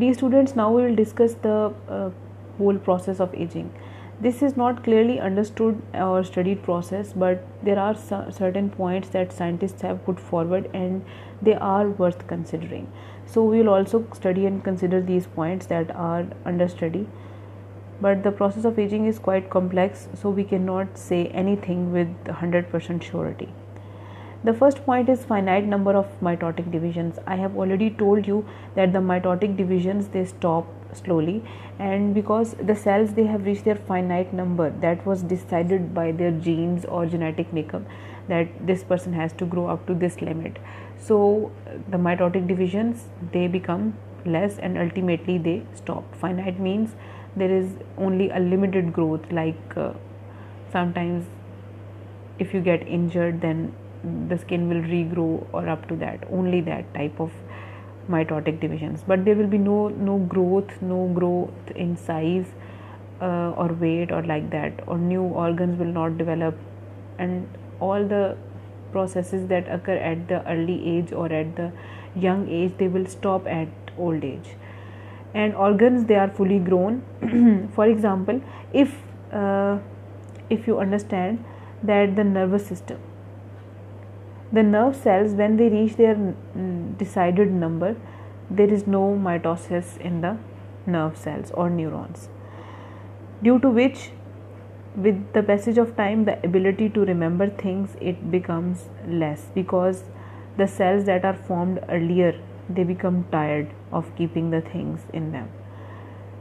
Dear students, now we will discuss the whole process of aging. This is not clearly understood or studied process, but there are certain points that scientists have put forward and they are worth considering. So we will also study and consider these points that are under study. But the process of aging is quite complex, so we cannot say anything with 100% surety. The first point is finite number of mitotic divisions. I have already told you that the mitotic divisions, they stop slowly, and because the cells, they have reached their finite number that was decided by their genes or genetic makeup, that this person has to grow up to this limit. So the mitotic divisions, they become less and ultimately they stop. Finite means there is only a limited growth, like sometimes if you get injured, then the skin will regrow, or up to that, only that type of mitotic divisions, but there will be no growth in size or weight or like that, or new organs will not develop, and all the processes that occur at the early age or at the young age, they will stop at old age. And organs, they are fully grown. For example, if you understand that the nervous system, the nerve cells, when they reach their decided number, there is no mitosis in the nerve cells or neurons, due to which, with the passage of time, the ability to remember things, it becomes less, because the cells that are formed earlier, they become tired of keeping the things in them.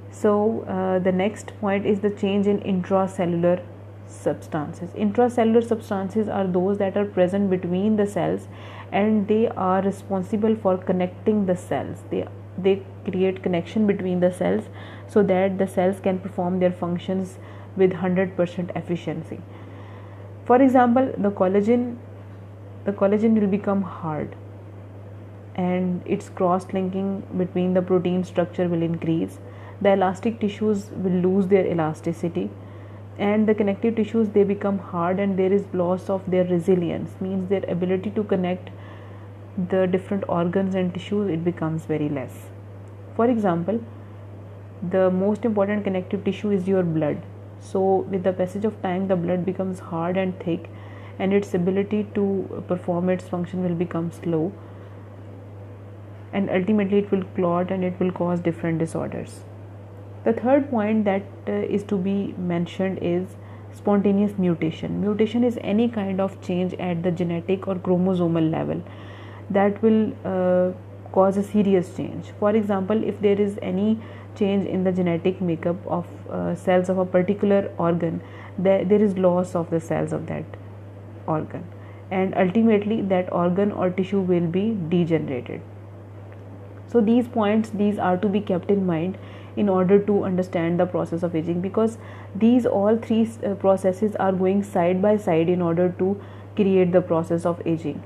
So the next point is the change in intracellular substances. Intracellular substances are those that are present between the cells, and they are responsible for connecting the cells. They create connection between the cells so that the cells can perform their functions with 100% efficiency. For example, the collagen will become hard, and its cross linking between the protein structure will increase. The elastic tissues will lose their elasticity, and the connective tissues, they become hard, and there is loss of their resilience, means their ability to connect the different organs and tissues, it becomes very less. For example, the most important connective tissue is your blood. So with the passage of time, the blood becomes hard and thick, and its ability to perform its function will become slow, and ultimately it will clot and it will cause different disorders. The third point that is to be mentioned is spontaneous mutation. Mutation is any kind of change at the genetic or chromosomal level that will cause a serious change. For example, if there is any change in the genetic makeup of cells of a particular organ, there is loss of the cells of that organ, and ultimately that organ or tissue will be degenerated. So these points, these are to be kept in mind in order to understand the process of aging, because these all three processes are going side by side in order to create the process of aging.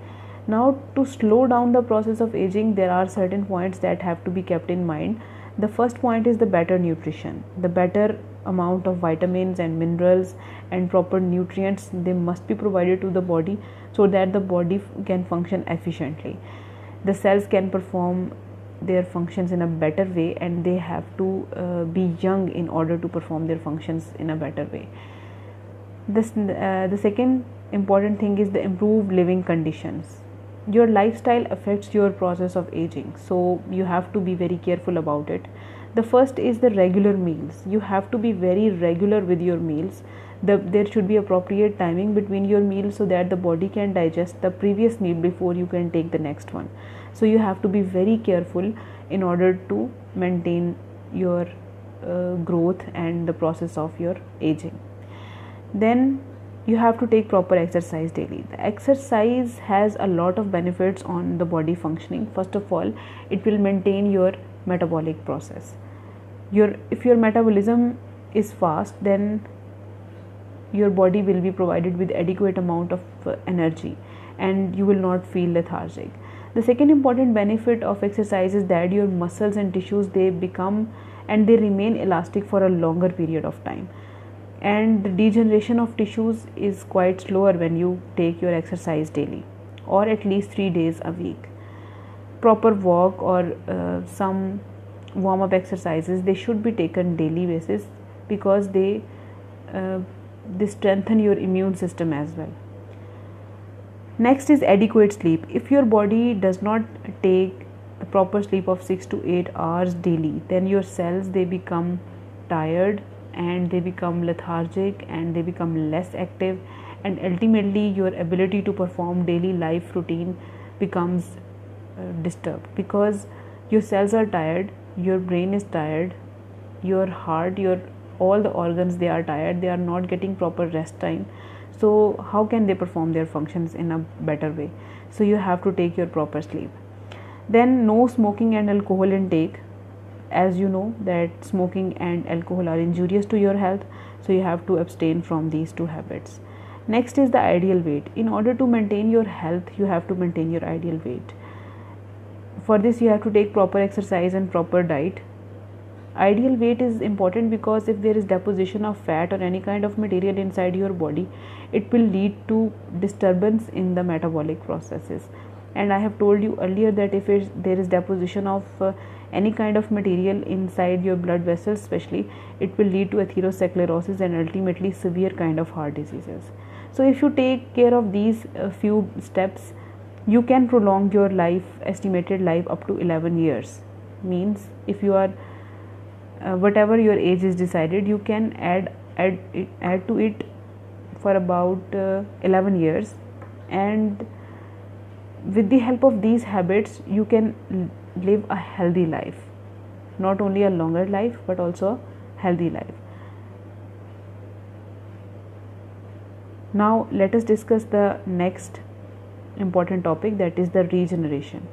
Now, to slow down the process of aging, there are certain points that have to be kept in mind. The first point is the better nutrition. The better amount of vitamins and minerals and proper nutrients, they must be provided to the body so that the body can function efficiently. The cells can perform their functions in a better way, and they have to be young in order to perform their functions in a better way. The second important thing is the improved living conditions. Your lifestyle affects your process of aging, so you have to be very careful about it. The first is the regular meals. You have to be very regular with your meals. There should be appropriate timing between your meals so that the body can digest the previous meal before you can take the next one. So you have to be very careful in order to maintain your growth and the process of your aging. Then you have to take proper exercise daily. The exercise has a lot of benefits on the body functioning. First of all, it will maintain your metabolic process. If your metabolism is fast, then your body will be provided with adequate amount of energy, and you will not feel lethargic. The second important benefit of exercise is that your muscles and tissues, they become and they remain elastic for a longer period of time, and the degeneration of tissues is quite slower when you take your exercise daily, or at least 3 days a week. Proper walk or some warm-up exercises, they should be taken daily basis, because uh, they strengthen your immune system as well. Next is adequate sleep. If your body does not take the proper sleep of 6 to 8 hours daily, then your cells, they become tired and they become lethargic and they become less active, and ultimately your ability to perform daily life routine becomes disturbed, because your cells are tired, your brain is tired, your heart, your all the organs, they are tired, they are not getting proper rest time. So how can they perform their functions in a better way? So you have to take your proper sleep. Then no smoking and alcohol intake. As you know that smoking and alcohol are injurious to your health, so you have to abstain from these two habits. Next is the ideal weight. In order to maintain your health, you have to maintain your ideal weight. For this, you have to take proper exercise and proper diet. Ideal weight is important because if there is deposition of fat or any kind of material inside your body, it will lead to disturbance in the metabolic processes. And I have told you earlier that if there is deposition of any kind of material inside your blood vessels especially, it will lead to atherosclerosis and ultimately severe kind of heart diseases. So if you take care of these few steps, you can prolong your life, estimated life, up to 11 years. Means if you are whatever your age is decided, you can add to it for about 11 years, and with the help of these habits you can live a healthy life, not only a longer life but also a healthy life. Now let us discuss the next important topic, that is the regeneration.